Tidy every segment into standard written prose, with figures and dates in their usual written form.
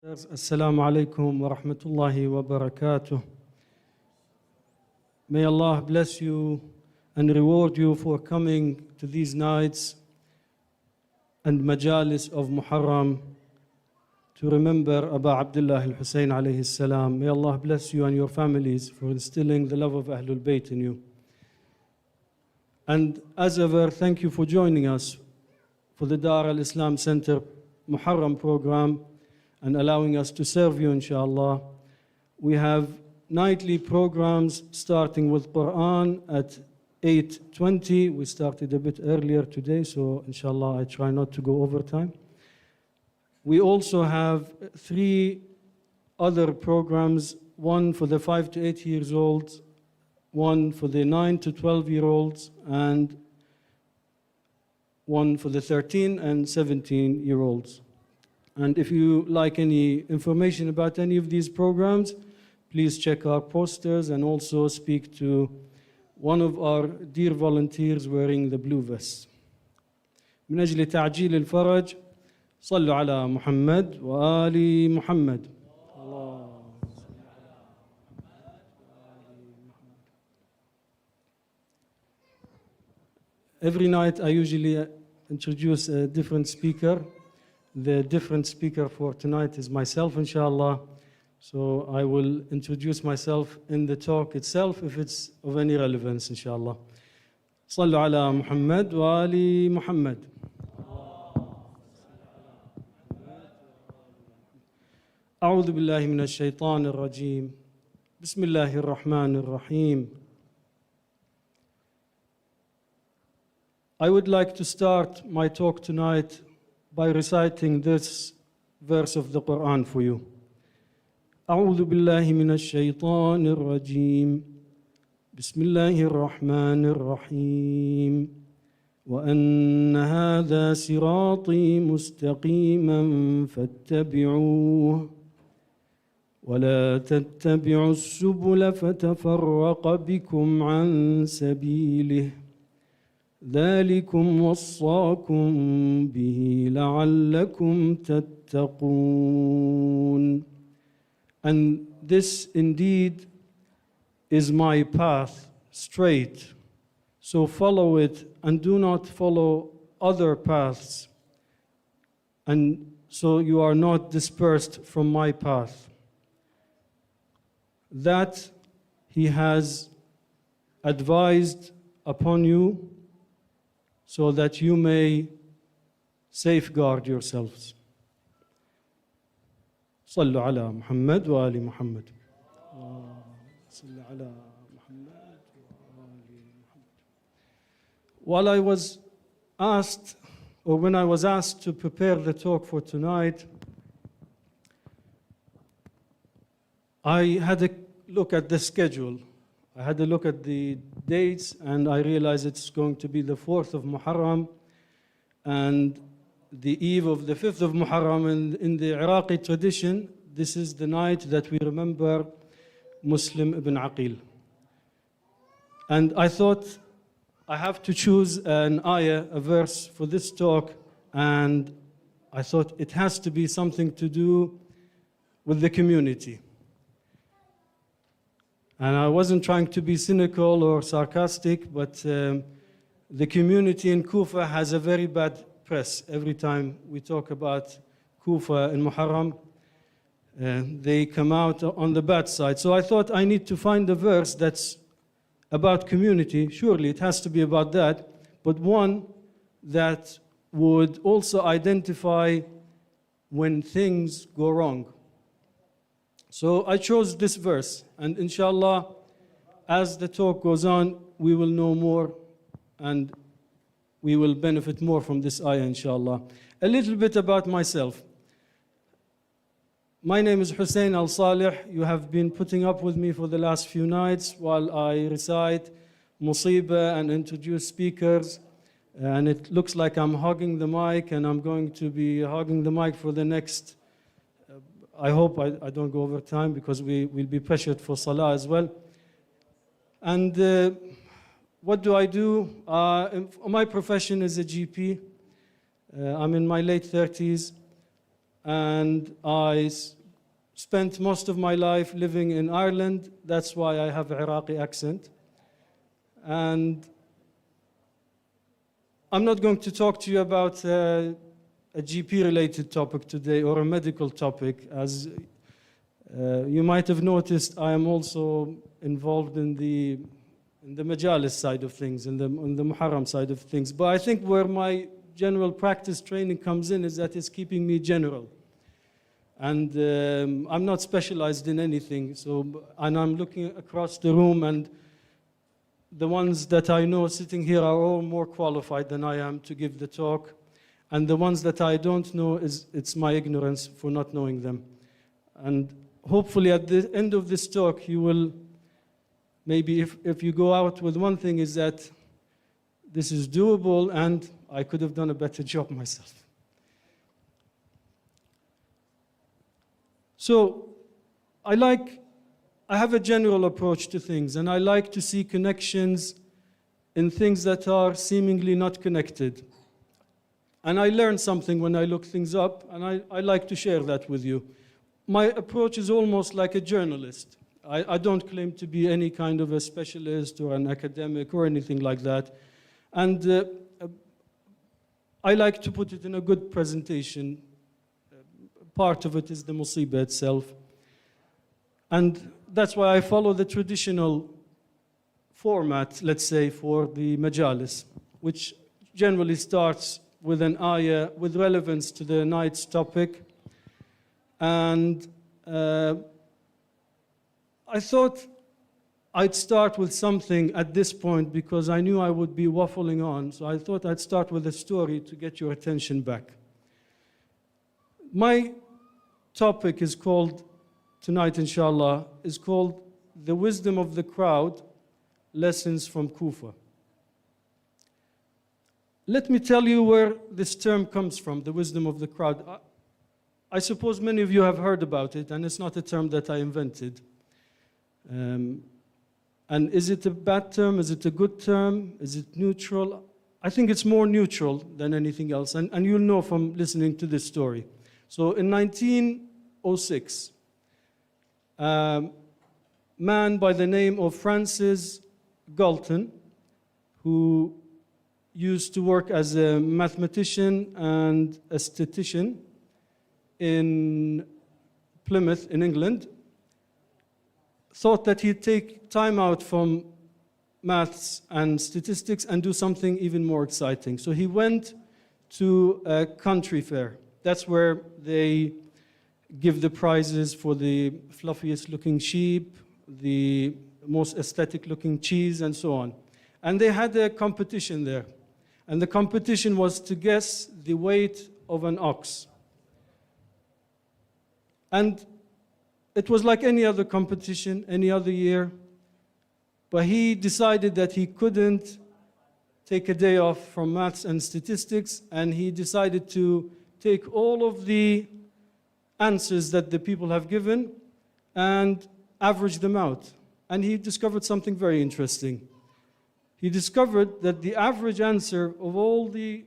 Assalamu alaikum wa rahmatullahi wa barakatuh. May Allah bless you and reward you for coming to these nights and majalis of Muharram to remember Abu Abdullah al-Hussain alayhi salam. May Allah bless you and your families for instilling the love of Ahlul Bayt in you. And as ever, thank you for joining us for the Dar al-Islam Center Muharram program and allowing us to serve you, inshallah. We have nightly programs starting with Quran at 8:20. We started a bit earlier today, so inshallah I try not to go over time. We also have 3 other programs, one for the 5 to 8 years olds, one for the 9 to 12-year-olds, and one for the 13 and 17-year-olds. And if you like any information about any of these programs, please check our posters and also speak to one of our dear volunteers wearing the blue vest. من أجل تعجيل الفرج صلوا على محمد وآل محمد. Every night I usually introduce a different speaker. The different speaker for tonight is myself, inshallah. So I will introduce myself in the talk itself if it's of any relevance, inshallah. صلوا على محمد وآل محمد. أعوذ بالله من الشيطان الرجيم. بسم الله الرحمن الرحيم. I would like to start my talk tonight by reciting this verse of the Quran for you. أعوذ بالله من الشيطان الرجيم. بسم الله الرحمن الرحيم. وأن هذا صراطي مستقيما فاتبعوه ولا تتبعوا السبل فتفرق بكم عن سبيله ذلكم وصاكم به لعلكم تتقون. And this indeed is my path straight, so follow it and do not follow other paths, and so you are not dispersed from my path. That He has advised upon you so that you may safeguard yourselves. صلوا على محمد وآل محمد. While I was asked, or when I was asked to prepare the talk for tonight, I had a look at the schedule. I had a look at the dates, and I realized it's going to be the 4th of Muharram and the eve of the 5th of Muharram. And in the Iraqi tradition, this is the night that we remember Muslim ibn Aqil. And I thought I have to choose an ayah, a verse for this talk, and I thought it has to be something to do with the community. And I wasn't trying to be cynical or sarcastic, but the community in Kufa has a very bad press. Every time we talk about Kufa in Muharram, they come out on the bad side. So I thought I need to find a verse that's about community. Surely it has to be about that, but one that would also identify when things go wrong. So I chose this verse, and inshallah, as the talk goes on, we will know more and we will benefit more from this ayah, inshallah. A little bit about myself. My name is Hussain al-Saleh. You have been putting up with me for the last few nights while I recite Musibah and introduce speakers. And it looks like I'm hogging the mic, and I'm going to be hogging the mic for the next I hope I don't go over time because we will be pressured for Salah as well. And what do I do? My profession is a GP. I'm in my late 30s. and spent most of my life living in Ireland. That's why I have an Iraqi accent. And I'm not going to talk to you about a GP-related topic today or a medical topic. As you might have noticed, I am also involved in the Majalis side of things, in the Muharram side of things. But I think where my general practice training comes in is that it's keeping me general. And I'm not specialized in anything. And I'm looking across the room, and the ones that I know sitting here are all more qualified than I am to give the talk. And the ones that I don't know, it's my ignorance for not knowing them. And hopefully at the end of this talk, you will, maybe if you go out with one thing, is that this is doable and I could have done a better job myself. So I have a general approach to things, and I like to see connections in things that are seemingly not connected. And I learn something when I look things up, and I like to share that with you. My approach is almost like a journalist. I don't claim to be any kind of a specialist or an academic or anything like that. And I like to put it in a good presentation. Part of it is the musibah itself. And that's why I follow the traditional format, let's say, for the majalis, which generally starts with an ayah with relevance to the night's topic. And I thought I'd start with something at this point because I knew I would be waffling on. So I thought I'd start with a story to get your attention back. My topic is called, tonight inshallah, is called The Wisdom of the Crowd, Lessons from Kufa. Let me tell you where this term comes from, the wisdom of the crowd. I suppose many of you have heard about it, and it's not a term that I invented. And is it a bad term? Is it a good term? Is it neutral? I think it's more neutral than anything else, and you'll know from listening to this story. So in 1906, a man by the name of Francis Galton, who used to work as a mathematician and a statistician in Plymouth in England, thought that he'd take time out from maths and statistics and do something even more exciting. So he went to a country fair. That's where they give the prizes for the fluffiest looking sheep, the most aesthetic looking cheese, and so on. And they had a competition there. And the competition was to guess the weight of an ox. And it was like any other competition, any other year. But he decided that he couldn't take a day off from maths and statistics, and he decided to take all of the answers that the people have given and average them out. And he discovered something very interesting. He discovered that the average answer of all the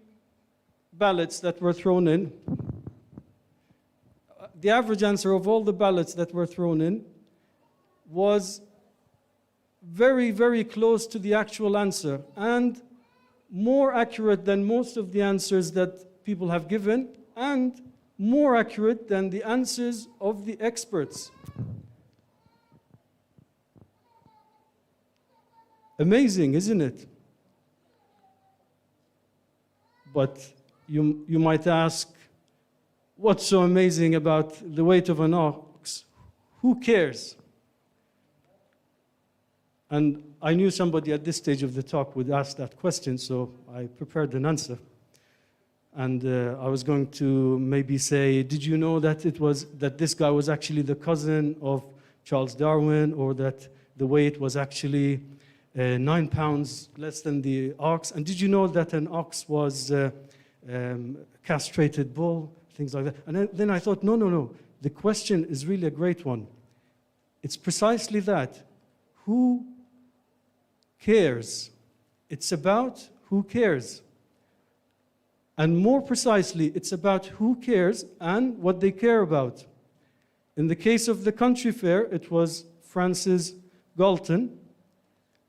ballots that were thrown in, was very, very close to the actual answer and more accurate than most of the answers that people have given and more accurate than the answers of the experts. Amazing, isn't it? But you might ask, what's so amazing about the weight of an ox? Who cares? And I knew somebody at this stage of the talk would ask that question, so I prepared an answer. And I was going to maybe say, did you know that this guy was actually the cousin of Charles Darwin, or that the weight was actually 9 pounds less than the ox? And did you know that an ox was a castrated bull? Things like that. And then I thought, no. The question is really a great one. It's precisely that. Who cares? It's about who cares. And more precisely, it's about who cares and what they care about. In the case of the country fair, it was Francis Galton,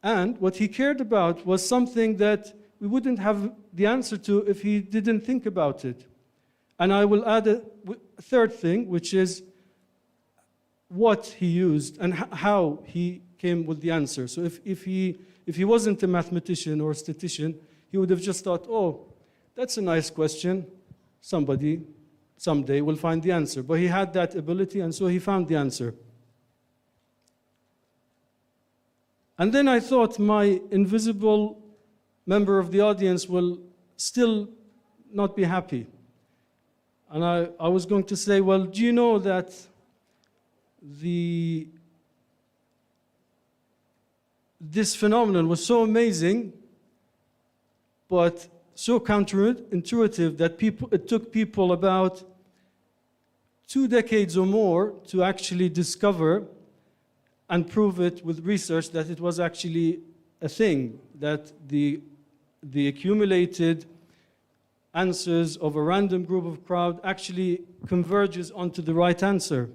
and what he cared about was something that we wouldn't have the answer to if he didn't think about it. And I will add a third thing, which is what he used and how he came with the answer. So if he wasn't a mathematician or a statistician, he would have just thought, oh, that's a nice question. Somebody someday will find the answer. But he had that ability, and so he found the answer. And then I thought my invisible member of the audience will still not be happy. And I was going to say, well, do you know that this phenomenon was so amazing, but so counterintuitive that it took people about 2 decades or more to actually discover and prove it with research that it was actually a thing, that the accumulated answers of a random group of crowd actually converges onto the right answer.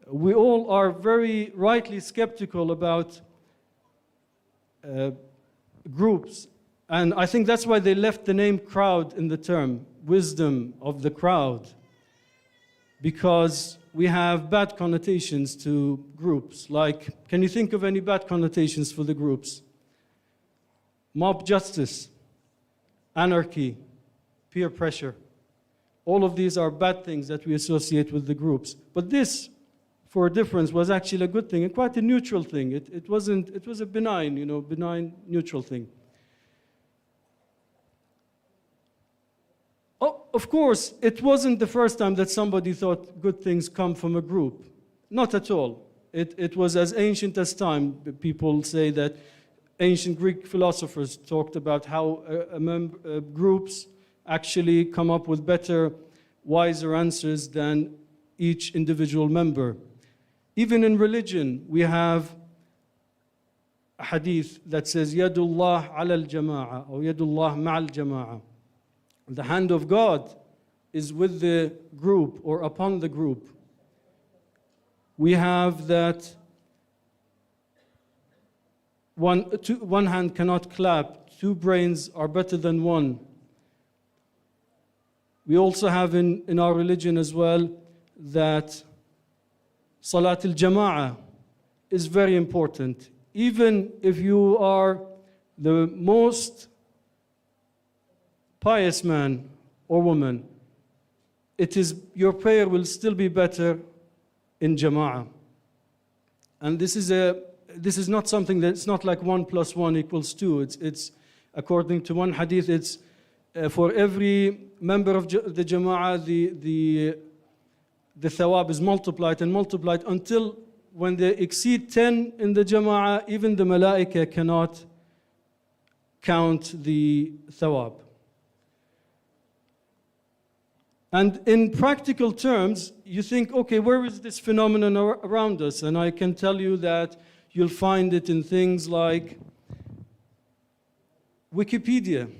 We all are very rightly skeptical about groups, and I think that's why they left the name crowd in the term, wisdom of the crowd, because we have bad connotations to groups. Like, can you think of any bad connotations for the groups? Mob justice, anarchy, peer pressure. All of these are bad things that we associate with the groups. But this, for a difference, was actually a good thing and quite a neutral thing. It was a benign, benign, neutral thing. Oh, of course, it wasn't the first time that somebody thought good things come from a group. Not at all. It was as ancient as time. People say that ancient Greek philosophers talked about how groups actually come up with better, wiser answers than each individual member. Even in religion, we have a hadith that says, Yadullah ala al-jama'a, or Yadullah ma'al jama'a. The hand of God is with the group or upon the group. We have that one hand cannot clap, 2 brains are better than 1. We also have in our religion as well that Salat al-Jama'ah is very important. Even if you are the most pious man or woman, your prayer will still be better in Jama'ah. And this is not something it's not like 1 + 1 = 2. It's according to one hadith, it's for every member of the Jama'ah, the thawab is multiplied and multiplied until when they exceed 10 in the Jama'ah, even the malaika cannot count the thawab. And in practical terms, you think, okay, where is this phenomenon around us? And I can tell you that you'll find it in things like Wikipedia,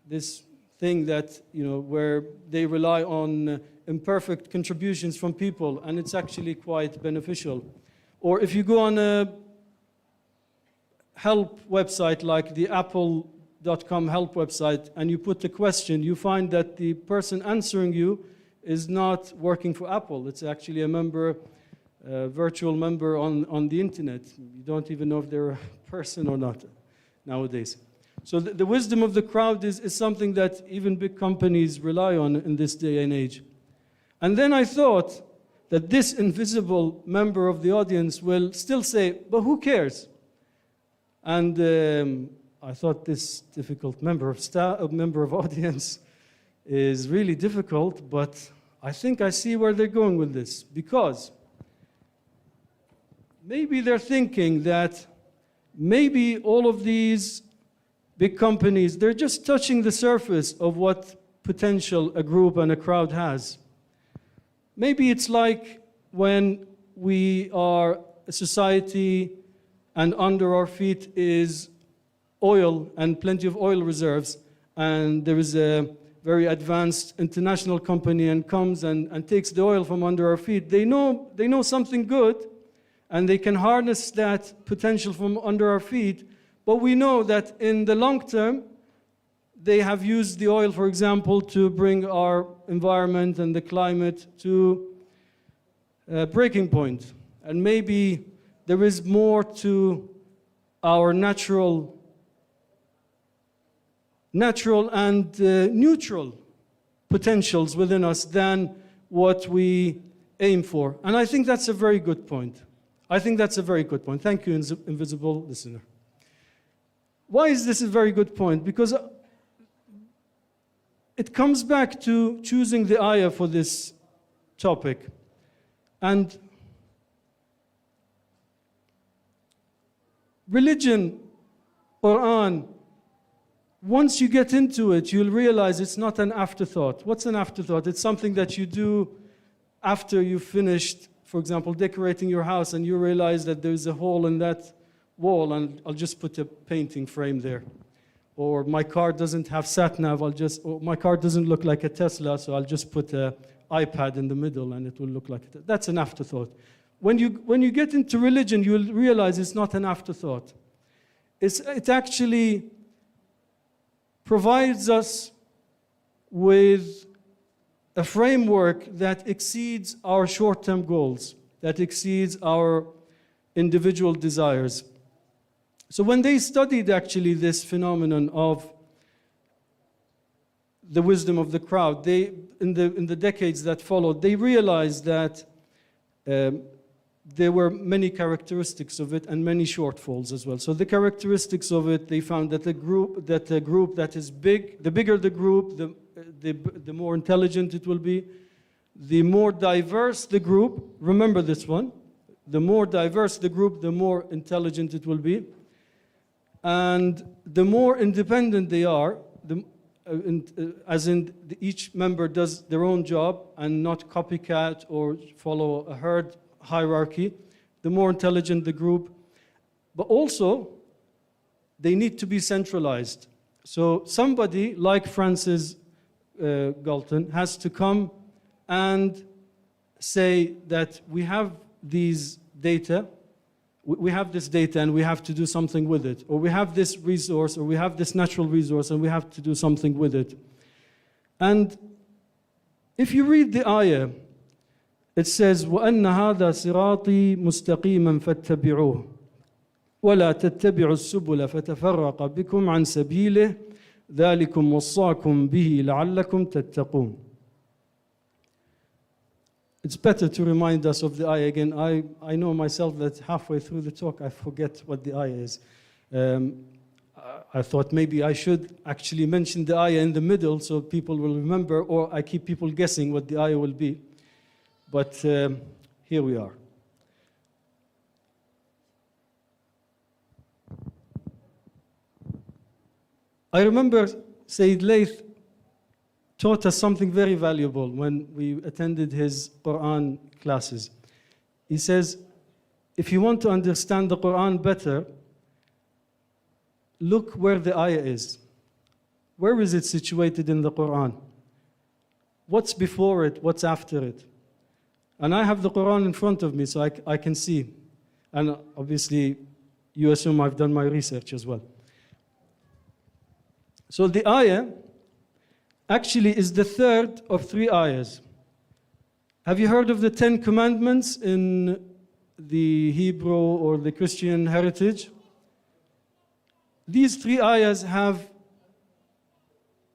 this thing that, where they rely on imperfect contributions from people, and it's actually quite beneficial. Or if you go on a help website like the Apple.com help website and you put a question, you find that the person answering you is not working for Apple. It's actually a virtual member on the internet. You don't even know if they're a person or not nowadays. So the wisdom of the crowd is something that even big companies rely on in this day and age. And then I thought that this invisible member of the audience will still say, but who cares? And I thought this difficult member of audience is really difficult, but I think I see where they're going with this. Because maybe they're thinking that maybe all of these big companies, they're just touching the surface of what potential a group and a crowd has. Maybe it's like when we are a society and under our feet is oil and plenty of oil reserves, and there is a very advanced international company and comes and takes the oil from under our feet, they know something good, and they can harness that potential from under our feet. But we know that in the long term, they have used the oil, for example, to bring our environment and the climate to a breaking point. And maybe there is more to our natural and neutral potentials within us than what we aim for. And I think that's a very good point. Thank you, invisible listener. Why is this a very good point? Because it comes back to choosing the ayah for this topic. And religion, Quran, once you get into it, you'll realize it's not an afterthought. What's an afterthought? It's something that you do after you've finished, for example, decorating your house, and you realize that there's a hole in that wall, and I'll just put a painting frame there. Or my car doesn't have sat-nav, or my car doesn't look like a Tesla, so I'll just put an iPad in the middle and it will look like it. That's an afterthought. When you get into religion, you'll realize it's not an afterthought. It actually provides us with a framework that exceeds our short-term goals, that exceeds our individual desires. So when they studied actually this phenomenon of the wisdom of the crowd, in the decades that followed, they realized that there were many characteristics of it and many shortfalls as well. So the characteristics of it, they found that a group that is big, the bigger the group, the more intelligent it will be. The more diverse the group, remember this one, the more diverse the group, the more intelligent it will be. And the more independent they are, as in each member does their own job and not copycat or follow a herd hierarchy, the more intelligent the group. But also, they need to be centralized. So somebody like Francis Galton has to come and say that we have these data, we have this data and we have to do something with it. Or we have this resource, or we have this natural resource and we have to do something with it. And if you read the ayah, it says, وَأَنَّ هَذَا صِرَاطِي مُسْتَقِيمًا فَاتَّبِعُوهُ وَلَا تَتَّبِعُوا السُّبُلَ فَتَفَرَّقَ بِكُمْ عَنْ سَبِيلِهِ ذَلِكُمْ وَصَّاكُمْ بِهِ لَعَلَّكُمْ تَتَّقُونَ. It's better to remind us of the ayah again. I know myself that halfway through the talk I forget what the ayah is. I thought maybe I should actually mention the ayah in the middle so people will remember, or I keep people guessing what the ayah will be. But here we are. I remember Sayyid Layth taught us something very valuable when we attended his Quran classes. He says, if you want to understand the Quran better, look where the ayah is. Where is it situated in the Quran? What's before it? What's after it? And I have the Quran in front of me, so I can see. And obviously, you assume I've done my research as well. So the ayah actually is the third of 3 ayahs. Have you heard of the 10 commandments in the Hebrew or the Christian heritage? These 3 ayahs have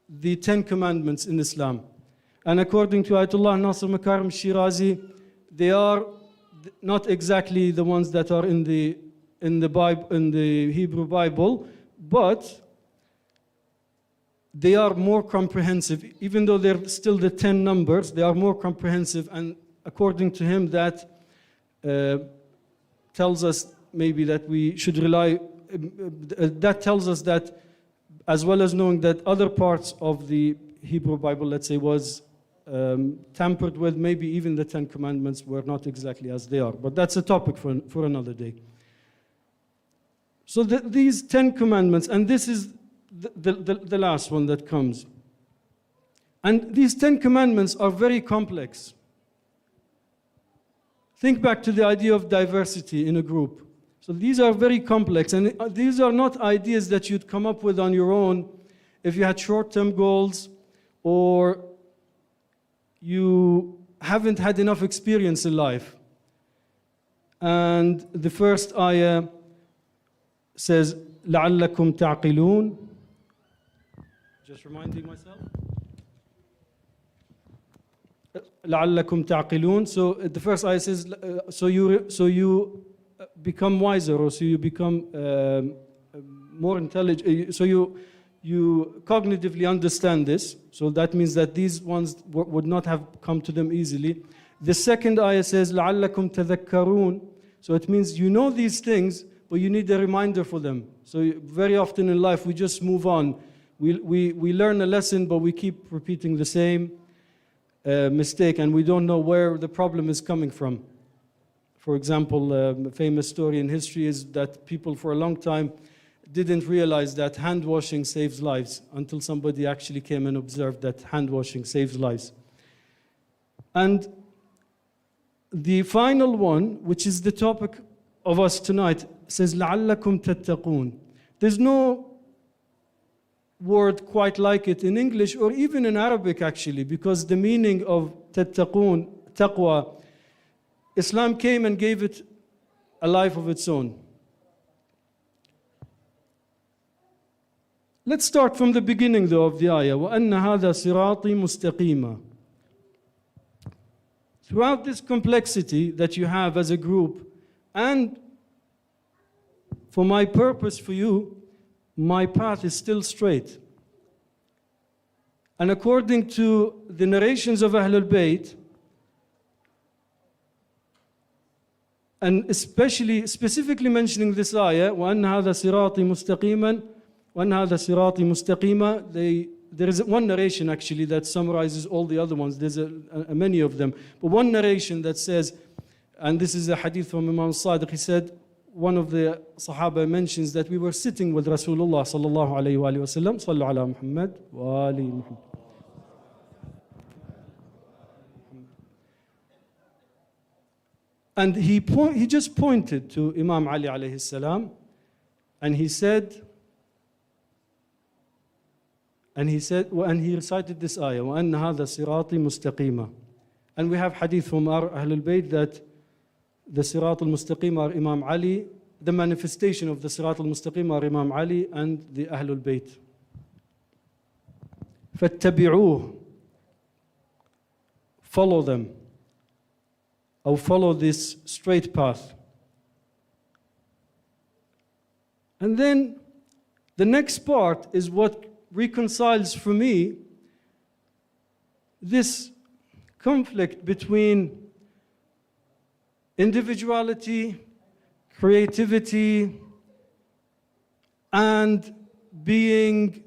the 10 commandments in Islam. And according to Ayatollah Nasir Makarim Shirazi, they are not exactly the ones that are in the Bible, in the Hebrew Bible, but they are more comprehensive. Even though they're still the 10 numbers, they are more comprehensive. And according to him, that tells us maybe that we should rely, that tells us that, as well as knowing that other parts of the Hebrew Bible, let's say, was tampered with, maybe even the 10 commandments were not exactly as they are. But that's a topic for another day. So these 10 commandments, and this is the last one that comes. And these 10 commandments are very complex. Think back to the idea of diversity in a group. So these are very complex, and these are not ideas that you'd come up with on your own if you had short-term goals or you haven't had enough experience in life. And the first ayah says, لَعَلَّكُمْ تَعْقِلُونَ. Just reminding myself. لَعَلَّكُمْ تَعْقِلُونَ. So the first ayah says, so you become wiser, or so you become more intelligent, so you cognitively understand this. So that means that these ones would not have come to them easily. The second ayah says, لَعَلَّكُمْ تَذَكَّرُونَ. So it means you know these things, but you need a reminder for them. So very often in life we just move on. We learn a lesson, but we keep repeating the same mistake, and we don't know where the problem is coming from. For example, a famous story in history is that people for a long time didn't realize that hand washing saves lives until somebody actually came and observed that hand washing saves lives. And the final one, which is the topic of us tonight, says لَعَلَّكُمْ تَتَّقُونَ. There's no word quite like it in English or even in Arabic actually, because the meaning of تَتَّقُونَ, taqwa, Islam came and gave it a life of its own. Let's start from the beginning though of the ayah. وَأَنَّ هَذَا صِرَاطِي مُسْتَقِيمًا. Throughout this complexity that you have as a group, and for my purpose for you, my path is still straight. And according to the narrations of Ahlul Bayt, and specifically mentioning this ayah, وَأَنَّ هَذَا صِرَاطِي مُسْتَقِيمًا وَأَنَّ هَذَا صِرَاطِي مُسْتَقِيمًا. There is one narration actually that summarizes all the other ones. There's many of them. But one narration that says, and this is a hadith from Imam Sadiq, he said, one of the Sahaba mentions that we were sitting with Rasulullah sallallahu alayhi wa sallam, sallu ala Muhammad wa ali Muhammad. And he just pointed to Imam Ali alayhi salam, and he said, and he recited this ayah, وَأَنَّ هَذَا صِرَاطِي مُسْتَقِيمًا. And we have hadith from our Ahlul Bayt that the Sirat al-Mustaqim are Imam Ali, the manifestation of the Sirat al-Mustaqim are Imam Ali and the Ahlul Bayt. فَاتَّبِعُوهُ. Follow them, or follow this straight path. And then the next part is what reconciles for me this conflict between individuality, creativity, and being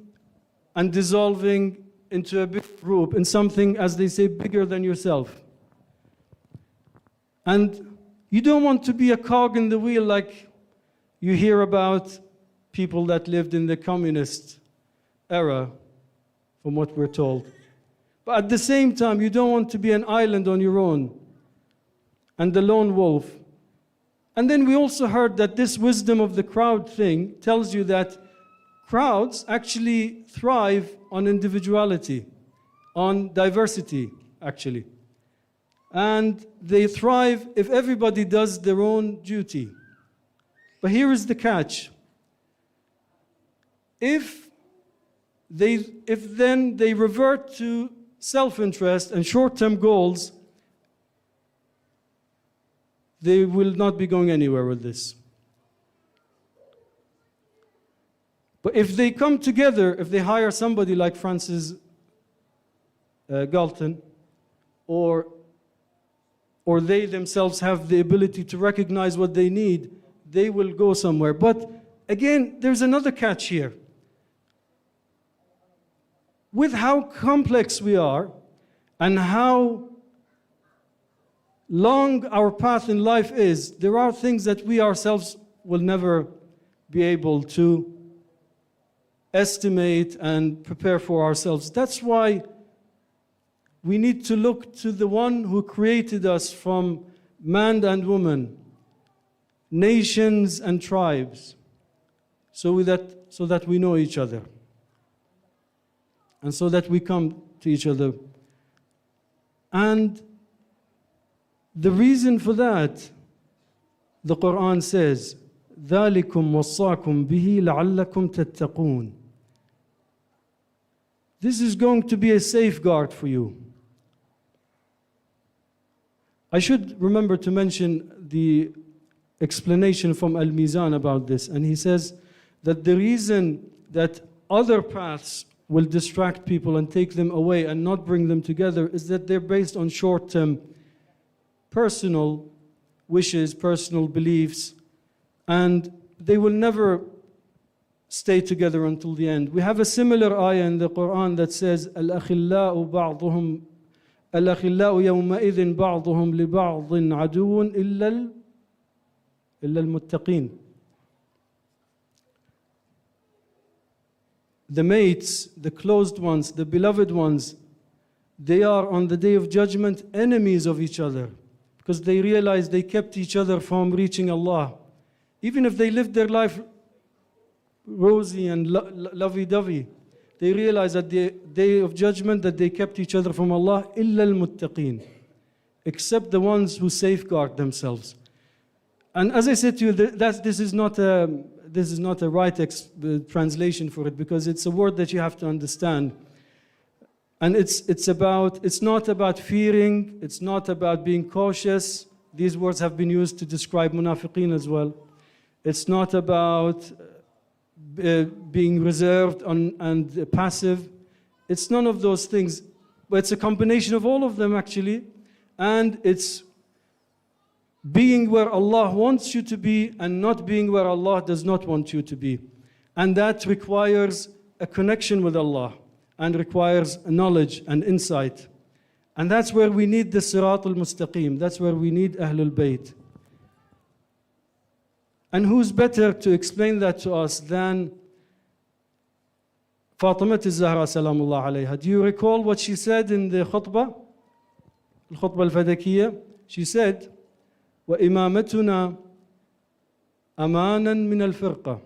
and dissolving into a big group, in something, as they say, bigger than yourself. And you don't want to be a cog in the wheel like you hear about people that lived in the communist era, from what we're told. But at the same time, you don't want to be an island on your own and the lone wolf. And then we also heard that this wisdom of the crowd thing tells you that crowds actually thrive on individuality, on diversity, actually. And they thrive if everybody does their own duty. But here is the catch. If then they revert to self-interest and short-term goals, they will not be going anywhere with this. But if they come together, if they hire somebody like Francis Galton, or they themselves have the ability to recognize what they need, they will go somewhere. But again, there's another catch here. With how complex we are and how long our path in life is, there are things that we ourselves will never be able to estimate and prepare for ourselves. That's why we need to look to the one who created us from man and woman, nations and tribes, so that we know each other, and so that we come to each other. And the reason for that, the Quran says, ذَلِكُمْ وَصَّاكُمْ بِهِ لَعَلَّكُمْ تَتَّقُونَ. This is going to be a safeguard for you. I should remember to mention the explanation from Al-Mizan about this, and he says that the reason that other paths will distract people and take them away and not bring them together is that they're based on short-term personal wishes, personal beliefs, and they will never stay together until the end. We have a similar ayah in the Quran that says, الْأَخِلَّاءُ يَوْمَئِذٍ بَعْضُهُمْ لِبَعْضٍ عَدُوٌ إِلَّا الْمُتَّقِينَ. The mates, the closed ones, the beloved ones, they are on the day of judgment enemies of each other, because they realize they kept each other from reaching Allah. Even if they lived their life rosy and lovey-dovey, they realize at the day of judgment that they kept each other from Allah, إِلَّا الْمُتَّقِينَ, except the ones who safeguard themselves. And as I said to you, this is not a right translation for it, because it's a word that you have to understand. And it's not about fearing, it's not about being cautious. These words have been used to describe munafiqeen as well. It's not about being reserved and passive. It's none of those things, but it's a combination of all of them actually. And it's being where Allah wants you to be and not being where Allah does not want you to be. And that requires a connection with Allah and requires knowledge and insight. And that's where we need the Sirat al-Mustaqim. That's where we need Ahlul Bayt. And who's better to explain that to us than Fatima al-Zahra salamullah alayha? Do you recall what she said in the khutbah? Al-Khutbah al-Fadakiyya? She said, وَإِمَامَتُنَا أَمَانًا مِنَ الْفِرْقَةِ.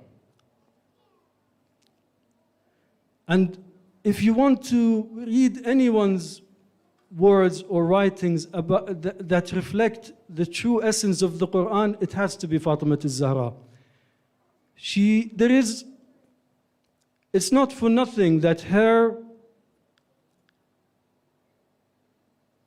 And if you want to read anyone's words or writings about that reflect the true essence of the Quran, it has to be Fatima al-Zahra. It's not for nothing that her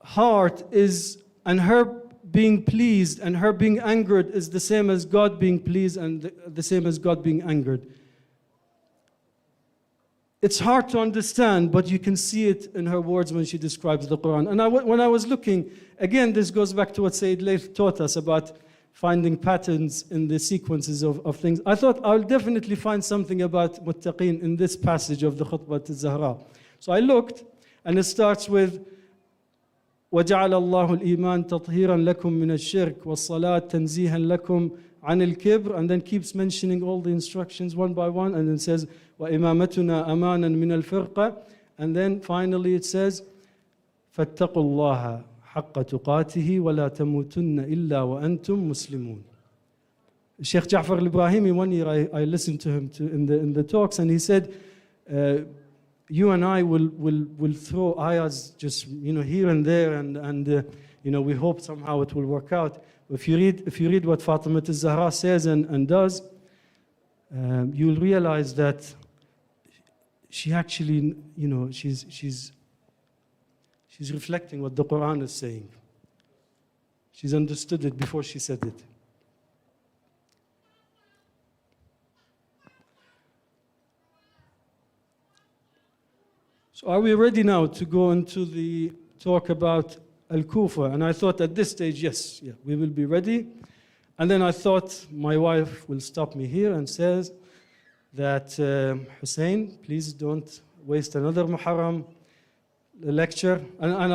heart is, and her being pleased and her being angered is the same as God being pleased and the same as God being angered. It's hard to understand, but you can see it in her words when she describes the Quran. And when I was looking, again, this goes back to what Sayyid Layth taught us about finding patterns in the sequences of things. I thought I'll definitely find something about muttaqeen in this passage of the Khutbah al-Zahra. So I looked, and it starts with وَجَعَلَ اللَّهُ الْإِيمَانَ تَطْهِيرًا لَكُم مِّنَ الشِّرْكِ وَالصَّلَاةَ تَنْزِيهًا لَكُمْ عَنِ الْكِبْرِ, and then keeps mentioning all the instructions one by one, and then says وَإِمَامَتُنَا أَمَانًا مِنَ الْفِرْقَةِ, and then finally it says فَاتَّقُوا اللَّهَ حَقَّ تُقَاتِهِ وَلَا تَمُوتُنَّ إِلَّا وَأَنْتُمْ مُسْلِمُونَ. Sheikh Ja'far al-Ibrahimi, one year I listened to him in the talks, and he said, you and I will throw ayahs just here and there, and we hope somehow it will work out. If you read what Fatima al-Zahra says and does, you'll realize that she actually, she's reflecting what the Quran is saying. She's understood it before she said it. So are we ready now to go into the talk about Al-Kufa? And I thought at this stage, yes, we will be ready. And then I thought my wife will stop me here and says that, Hussain, please don't waste another Muharram lecture. And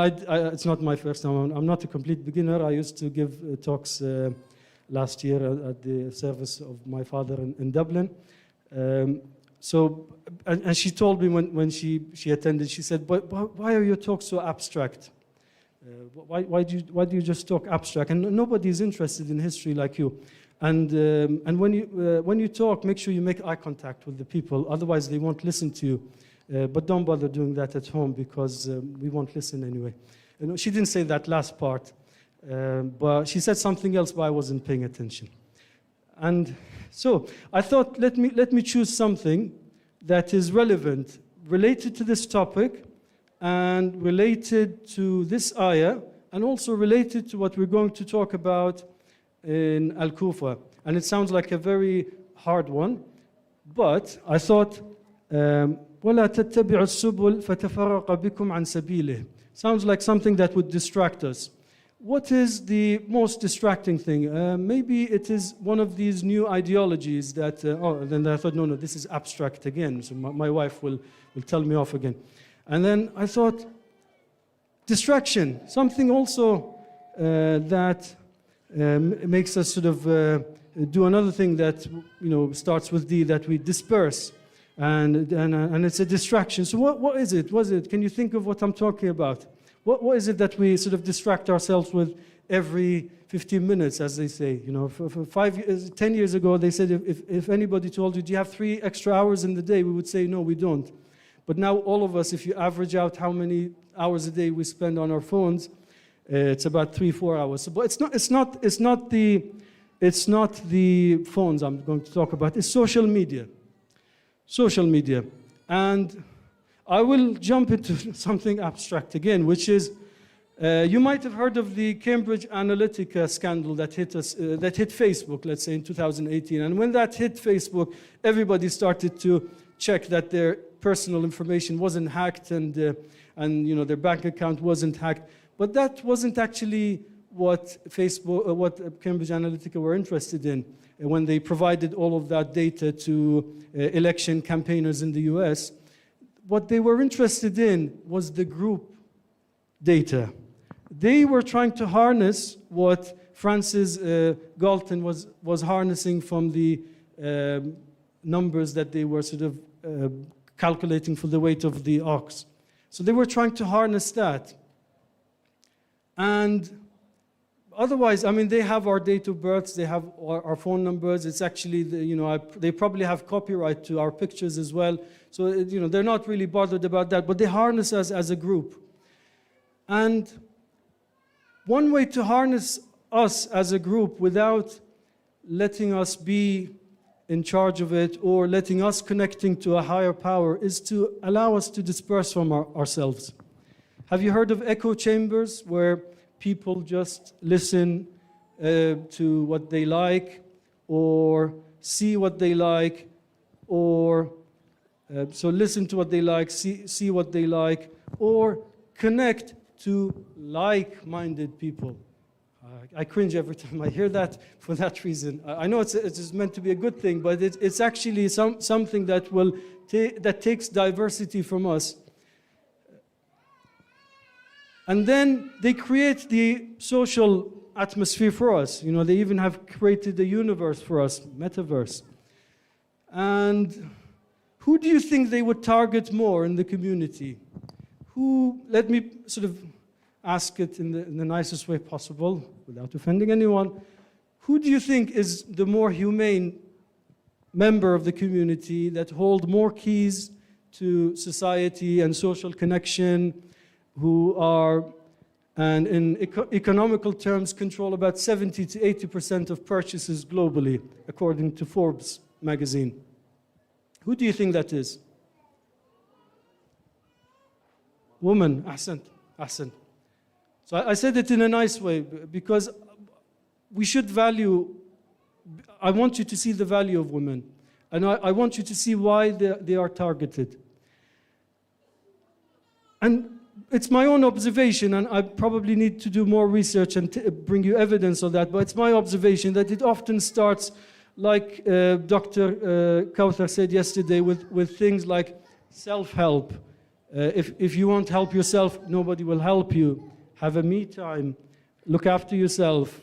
it's not my first time. I'm not a complete beginner. I used to give talks last year at the service of my father in Dublin. So, and she told me when she attended, she said, but why are your talks so abstract? Why do you just talk abstract? And nobody is interested in history like you. And when you talk, make sure you make eye contact with the people. Otherwise, they won't listen to you. But don't bother doing that at home because we won't listen anyway. She didn't say that last part, but she said something else, but I wasn't paying attention. And so I thought, let me choose something that is relevant, related to this topic, and related to this ayah, and also related to what we're going to talk about in Al-Kufa. And it sounds like a very hard one, but I thought, وَلَا تَتَّبِعُوا السُّبُلْ فَتَفَرَّقَ بِكُمْ عَنْ سَبِيلِهِ. Sounds like something that would distract us. What is the most distracting thing? Maybe it is one of these new ideologies that, then I thought, no, this is abstract again. So my wife will tell me off again. And then I thought, distraction, something also that makes us sort of do another thing that starts with D, that we disperse, and it's a distraction. So what is it? Can you think of what I'm talking about? What is it that we sort of distract ourselves with every 15 minutes, as they say? For 10 years ago, they said if anybody told you, do you have 3 extra hours in the day, we would say, no, we don't. But now all of us, if you average out how many hours a day we spend on our phones, it's about 3-4 hours. So, but it's not the phones I'm going to talk about. It's social media. Social media. And I will jump into something abstract again, which is, you might have heard of the Cambridge Analytica scandal that hit Facebook, let's say in 2018. And when that hit Facebook, everybody started to check that their personal information wasn't hacked and their bank account wasn't hacked. But that wasn't actually what Cambridge Analytica were interested in when they provided all of that data to election campaigners in the US. What they were interested in was the group data. They were trying to harness what Francis Galton was harnessing from the numbers that they were sort of calculating for the weight of the ox. So they were trying to harness that. And otherwise, I mean, they have our date of births, they have our phone numbers. It's actually, they probably have copyright to our pictures as well. So, they're not really bothered about that, but they harness us as a group. And one way to harness us as a group without letting us be in charge of it or letting us connecting to a higher power is to allow us to disperse from ourselves. Have you heard of echo chambers, where people just listen to what they like or see what they like, or so listen to what they like, see what they like, or connect to like-minded people? I cringe every time I hear that for that reason. I know it's meant to be a good thing, but it's actually something that that takes diversity from us. And then they create the social atmosphere for us. They even have created a universe for us, metaverse. And who do you think they would target more in the community? Let me sort of ask it in the nicest way possible, without offending anyone. Who do you think is the more humane member of the community that hold more keys to society and social connection, who are, and in economical terms, control about 70 to 80% of purchases globally, according to Forbes magazine? Who do you think that is? Woman. Ahsan. So I said it in a nice way, because we should value, I want you to see the value of women. And I want you to see why they are targeted. And it's my own observation, and I probably need to do more research and bring you evidence of that, but it's my observation that it often starts, like Dr. Kauthar said yesterday, with things like self-help. If you won't help yourself, nobody will help you. Have a me time. Look after yourself.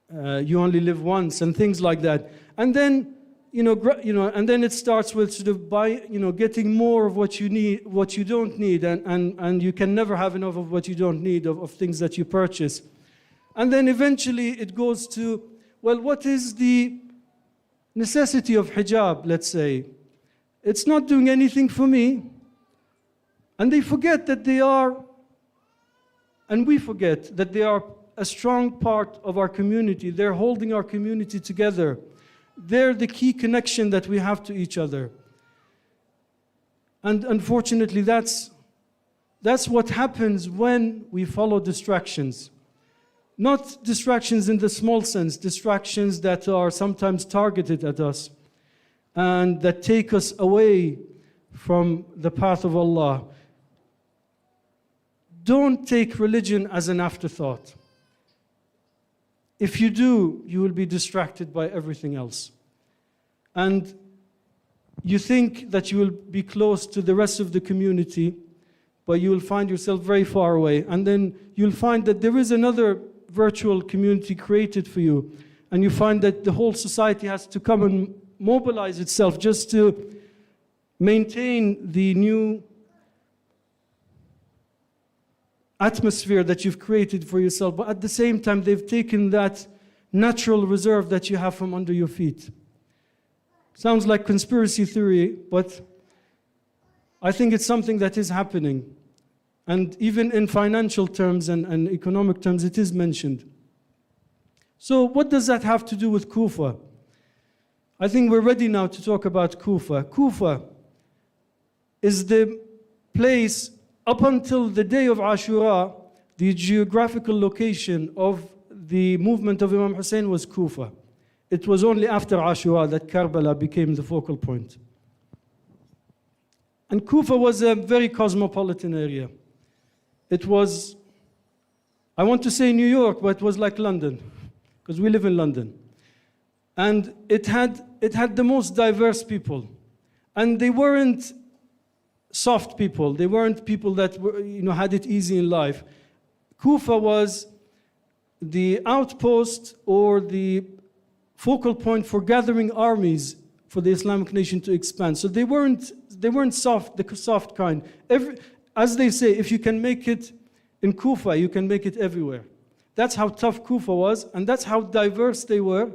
You only live once, and things like that. And then and then it starts with sort of getting more of what you need, what you don't need, and you can never have enough of what you don't need, of things that you purchase. And then eventually it goes to, well, what is the necessity of hijab, let's say? It's not doing anything for me. And they forget that they are, and we forget that they are a strong part of our community. They're holding our community together. They're the key connection that we have to each other. And unfortunately, that's what happens when we follow distractions. Not distractions in the small sense, distractions that are sometimes targeted at us and that take us away from the path of Allah. Don't take religion as an afterthought. If you do, you will be distracted by everything else. And you think that you will be close to the rest of the community, but you will find yourself very far away. And then you'll find that there is another virtual community created for you. And you find that the whole society has to come and mobilize itself just to maintain the new atmosphere that you've created for yourself. But at the same time, they've taken that natural reserve that you have from under your feet. Sounds like conspiracy theory, but I think it's something that is happening. And even in financial terms and economic terms, it is mentioned. So what does that have to do with Kufa? I think we're ready now to talk about Kufa. Kufa is the place, up until the day of Ashura, the geographical location of the movement of Imam Hussain was Kufa. It was only after Ashura that Karbala became the focal point. And Kufa was a very cosmopolitan area. It was, I want to say New York, but it was like London, because we live in London. And it had the most diverse people. And they weren't soft people. They weren't people that were, had it easy in life. Kufa was the outpost or the focal point for gathering armies for the Islamic nation to expand. So they weren't soft, the soft kind. As they say, if you can make it in Kufa, you can make it everywhere. That's how tough Kufa was, and that's how diverse they were.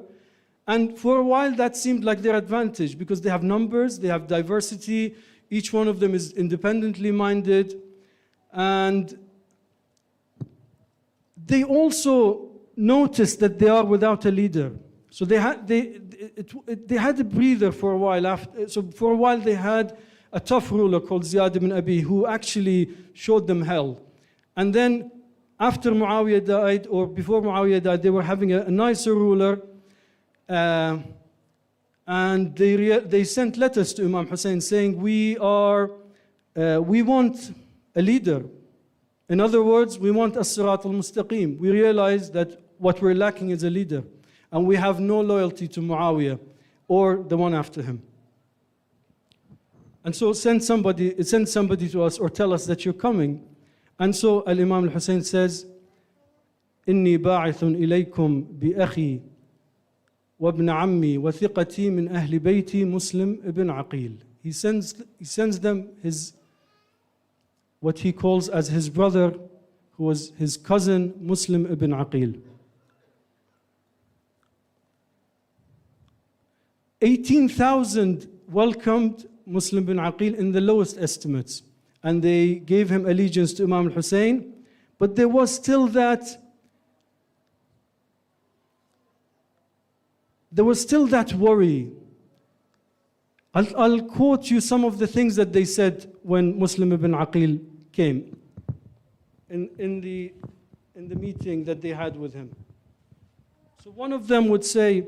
And for a while, that seemed like their advantage, because they have numbers, they have diversity, each one of them is independently minded, and they also noticed that they are without a leader. So they had a breather for a while. So for a while they had a tough ruler called Ziyad ibn Abi, who actually showed them hell. And then after Muawiyah died, or before Muawiyah died, they were having a nicer ruler, and they sent letters to Imam Hussain saying, we want a leader. In other words, we want as-sirat al-mustaqim. We realize that what we're lacking is a leader, and we have no loyalty to Muawiyah or the one after him. And so send somebody to us, or tell us that you're coming. And so Al-Imam al-Hussain says, إني باعث إليكم بأخي وابن عمي وثقتي من أهل بيتي مسلم ibn Aqil. He sends them what he calls as his brother, who was his cousin, Muslim ibn Aqil. 18,000 welcomed Muslim ibn Aqil in the lowest estimates, and they gave him allegiance to Imam al-Hussein. But there was still that worry. I'll quote you some of the things that they said when Muslim ibn Aqil came in the meeting that they had with him. So one of them would say,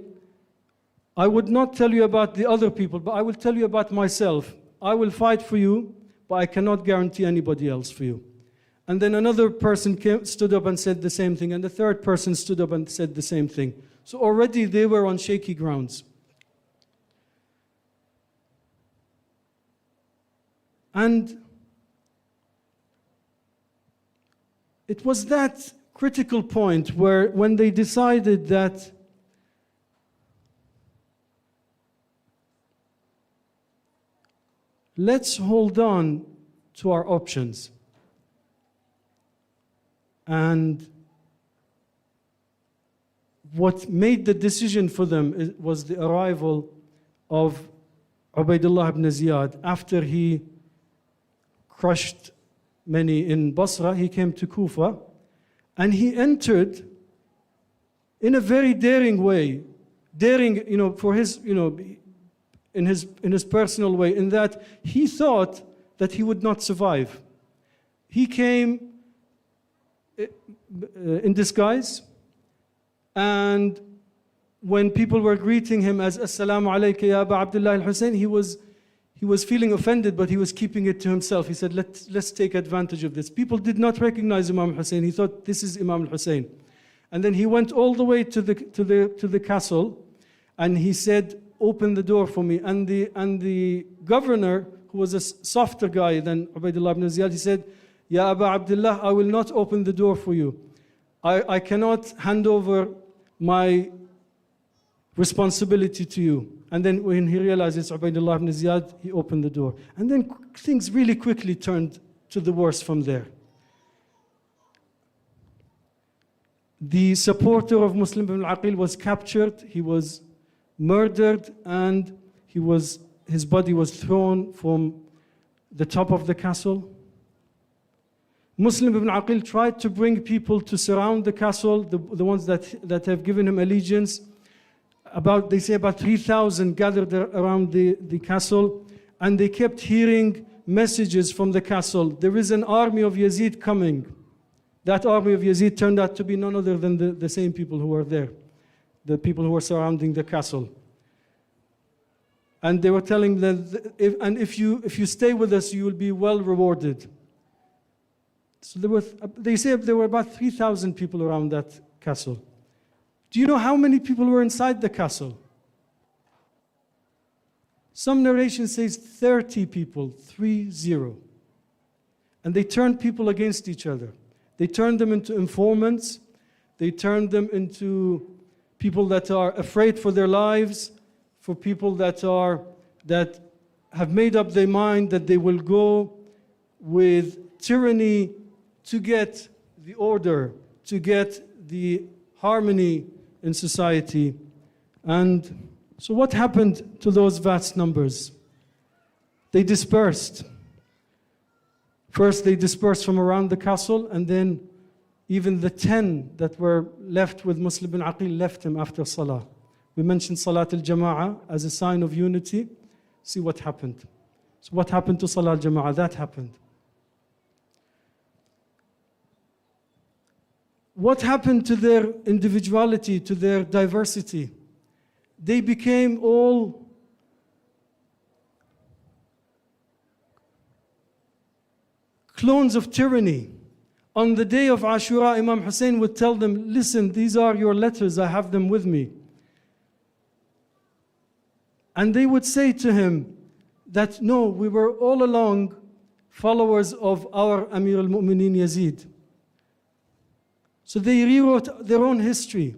I would not tell you about the other people, but I will tell you about myself. I will fight for you, but I cannot guarantee anybody else for you. And then another person stood up and said the same thing, and the third person stood up and said the same thing. So already they were on shaky grounds. And it was that critical point when they decided that let's hold on to our options. And what made the decision for them was the arrival of Ubaidullah ibn Ziyad. After he crushed many in Basra, he came to Kufa, and he entered in a very daring way. Daring, for his, in his personal way, in that he thought that he would not survive. He came in disguise, and when people were greeting him as Assalamu alayka ya Aba Abdullah al-Hussain, he was feeling offended, but he was keeping it to himself. He said, let's take advantage of this. People did not recognize Imam Hussain. He thought, this is Imam al-Hussain. And then he went all the way to the castle, and he said, open the door for me. And the governor, who was a softer guy than Ubaidullah ibn Ziyad, he said, Ya Aba Abdullah, I will not open the door for you. I cannot hand over my responsibility to you. And then when he realized it's Ubaidullah ibn Ziyad, he opened the door. And then things really quickly turned to the worse from there. The supporter of Muslim ibn al-Aqil was captured, he was murdered, and his body was thrown from the top of the castle. Muslim ibn Aqil tried to bring people to surround the castle, the ones that have given him allegiance. They say about 3,000 gathered around the castle, and they kept hearing messages from the castle. There is an army of Yazid coming. That army of Yazid turned out to be none other than the same people who were there, the people who were surrounding the castle. And they were telling them, if you stay with us, you will be well rewarded. So they say there were about 3,000 people around that castle. Do you know how many people were inside the castle? Some narration says 30 people, 30. And they turned people against each other. They turned them into informants. They turned them into people that are afraid for their lives, for people that have made up their mind that they will go with tyranny to get the order, to get the harmony in society. And so what happened to those vast numbers? They dispersed. First they dispersed from around the castle, and then even the 10 that were left with Muslim ibn Aqil left him after Salah. We mentioned Salat al-Jama'ah as a sign of unity. See what happened. So what happened to Salat al-Jama'ah? That happened. What happened to their individuality, to their diversity? They became all clones of tyranny. On the day of Ashura, Imam Hussain would tell them, listen, these are your letters, I have them with me. And they would say to him that, no, we were all along followers of our Amir al-Mu'mineen Yazid. So they rewrote their own history.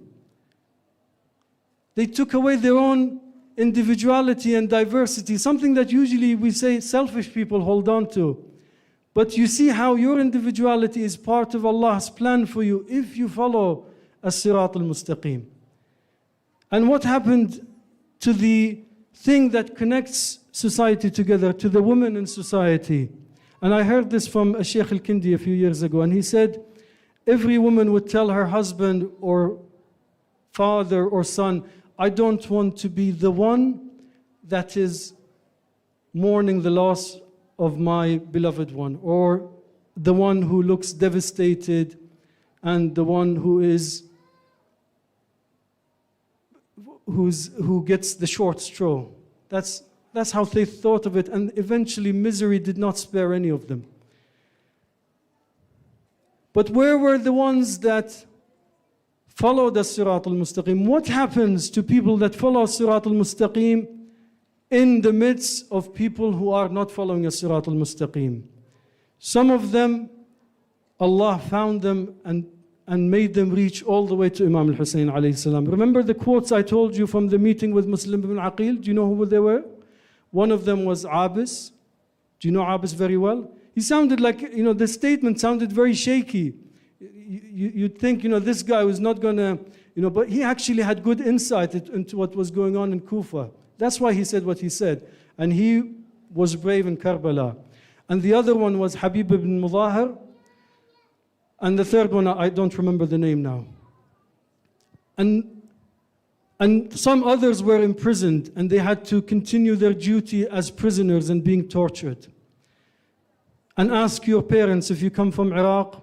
They took away their own individuality and diversity, something that usually we say selfish people hold on to. But you see how your individuality is part of Allah's plan for you if you follow as-Sirat al-Mustaqim. And what happened to the thing that connects society together, to the women in society? And I heard this from a Sheikh al-Kindi a few years ago, and he said, every woman would tell her husband or father or son, I don't want to be the one that is mourning the loss of my beloved one, or the one who looks devastated, and the one who gets the short straw. That's how they thought of it, and eventually misery did not spare any of them. But where were the ones that followed the Sirat al-Mustaqim? What happens to people that follow Sirat al-Mustaqim in the midst of people who are not following a Sirat al-Mustaqim? Some of them, Allah found them and made them reach all the way to Imam al-Hussain alayhi salam. Remember the quotes I told you from the meeting with Muslim ibn Aqil? Do you know who they were? One of them was Abis, Do you know Abbas very well? He sounded like, the statement sounded very shaky. You'd think, this guy was not going to, but he actually had good insight into what was going on in Kufa. That's why he said what he said. And he was brave in Karbala. And the other one was Habib ibn Mudahir. And the third one, I don't remember the name now. And some others were imprisoned, and they had to continue their duty as prisoners and being tortured. And ask your parents, if you come from Iraq,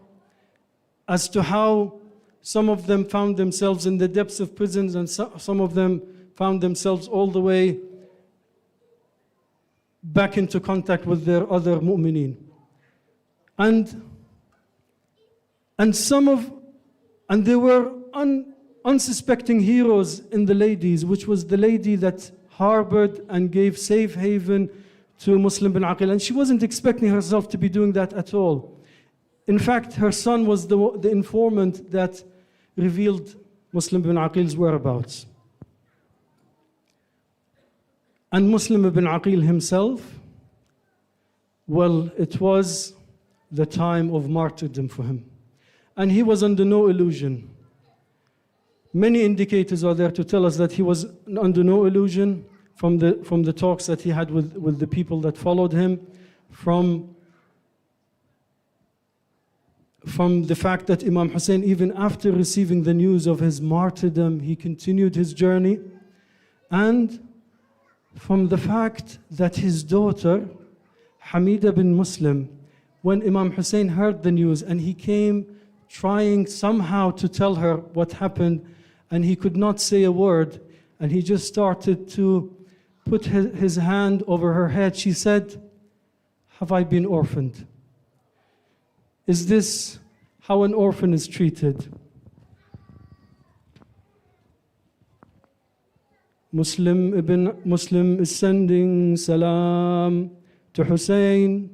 as to how some of them found themselves in the depths of prisons, and some of them found themselves all the way back into contact with their other mu'mineen. And there were unsuspecting heroes in the ladies, which was the lady that harbored and gave safe haven to Muslim bin Aqil. And she wasn't expecting herself to be doing that at all. In fact, her son was the informant that revealed Muslim bin Aqil's whereabouts. And Muslim ibn Aqil himself, well, it was the time of martyrdom for him. And he was under no illusion. Many indicators are there to tell us that he was under no illusion from the talks that he had with the people that followed him, from the fact that Imam Hussain, even after receiving the news of his martyrdom, he continued his journey, and from the fact that his daughter, Hamida bin Muslim, when Imam Hussain heard the news and he came trying somehow to tell her what happened, and he could not say a word, and he just started to put his hand over her head, she said, "Have I been orphaned? Is this how an orphan is treated?" Muslim ibn Muslim is sending salam to Hussain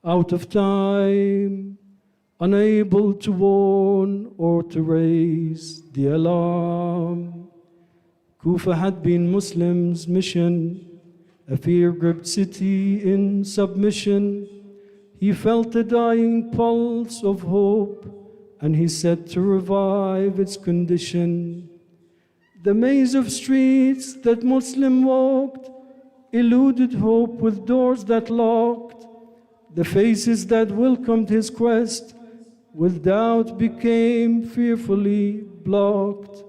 out of time, unable to warn or to raise the alarm. Kufa had been Muslims' mission, a fear-gripped city in submission. He felt a dying pulse of hope, and he set to revive its condition. The maze of streets that Muslim walked eluded hope with doors that locked. The faces that welcomed his quest with doubt became fearfully blocked.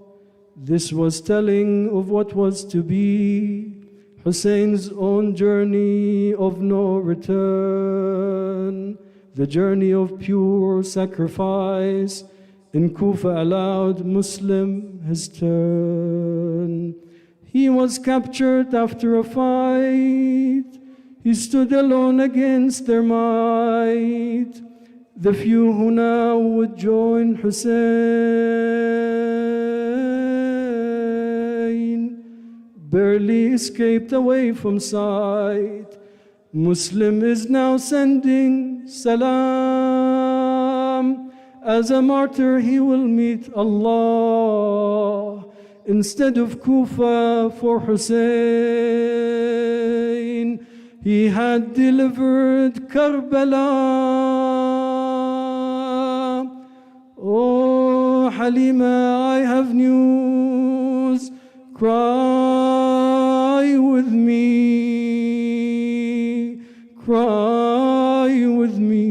This was telling of what was to be Hussein's own journey of no return, the journey of pure sacrifice. In Kufa allowed Muslim his turn. He was captured after a fight. He stood alone against their might. The few who now would join Hussain barely escaped away from sight. Muslim is now sending salam. As a martyr he will meet Allah instead of Kufa for Hussain. He had delivered Karbala. Oh Halima, I have news. Cry with me. Cry with me.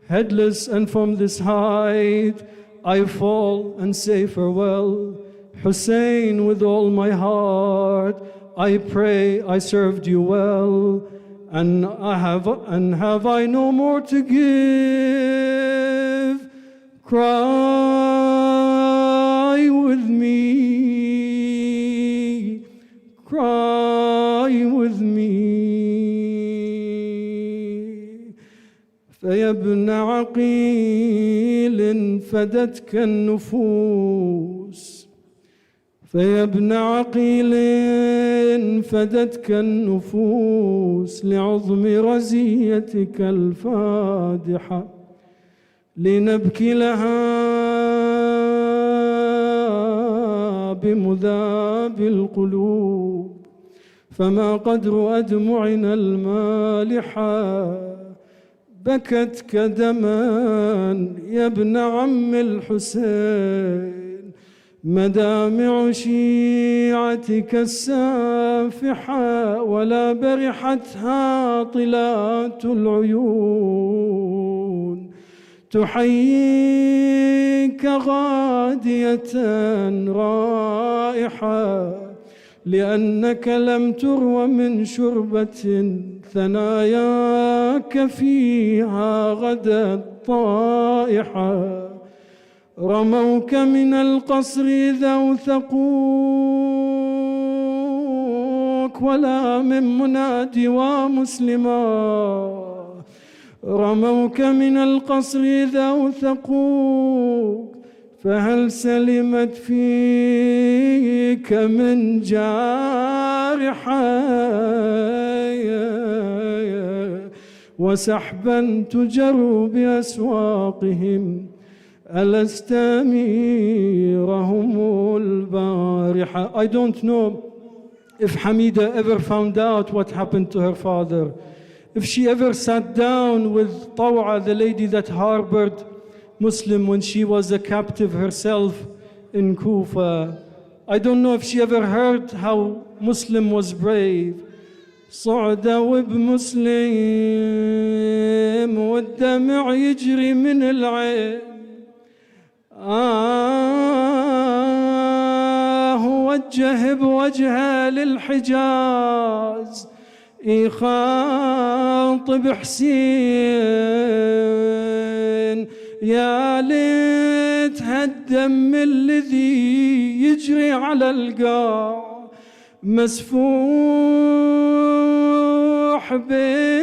Headless and from this height I fall and say farewell. Hussain, with all my heart I pray I served you well, and have I no more to give? Cry with me, cry with me. فيا ابن عقيل فدتك النفوس، فيا ابن عقيل فدتك النفوس لعظم رزيتك الفادحة، لنبكي لها بمذاب القلوب. فما قدر أدمعنا المالحة بكت كدما يا ابن عم الحسين مدامع شيعتك السافحة ولا برحتها طلات العيون تحييك غادية رائحة لأنك لم تروى من شربة ثناياك فيها غدت طائحة رموك من القصر إذا وثقوك ولا من منادي ومسلما رموك من القصر إذا وثقوك فهل سلمت فيك من جارحة وسحبا تجر بأسواقهم ألست أميرهم البارحة. I don't know if Hamida ever found out what happened to her father, if she ever sat down with Taw'a, the lady that harbored Muslim when she was a captive herself in Kufa. I don't know if she ever heard how Muslim was brave. صعدوا بمسلم والدمع يجري من العين وجه بوجهه للحجاز يخاطب حسين يا ليت هالدم الذي يجري على القاع مسفوح بين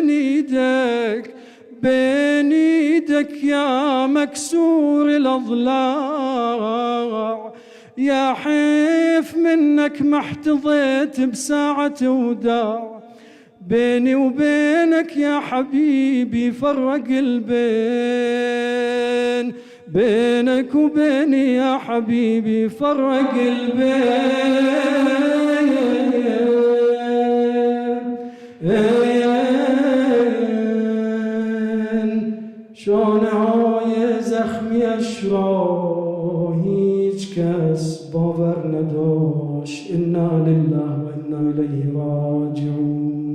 ايدك يا مكسور الاضلاع يا حيف منك ما احتضيت بساعة وداع بيني وبينك يا حبيبي فرق البين بينك وبيني يا حبيبي فرق البين شون هاي زخمی اشرا هیچ کس باور نداشت انا لله و انا الیه راجعون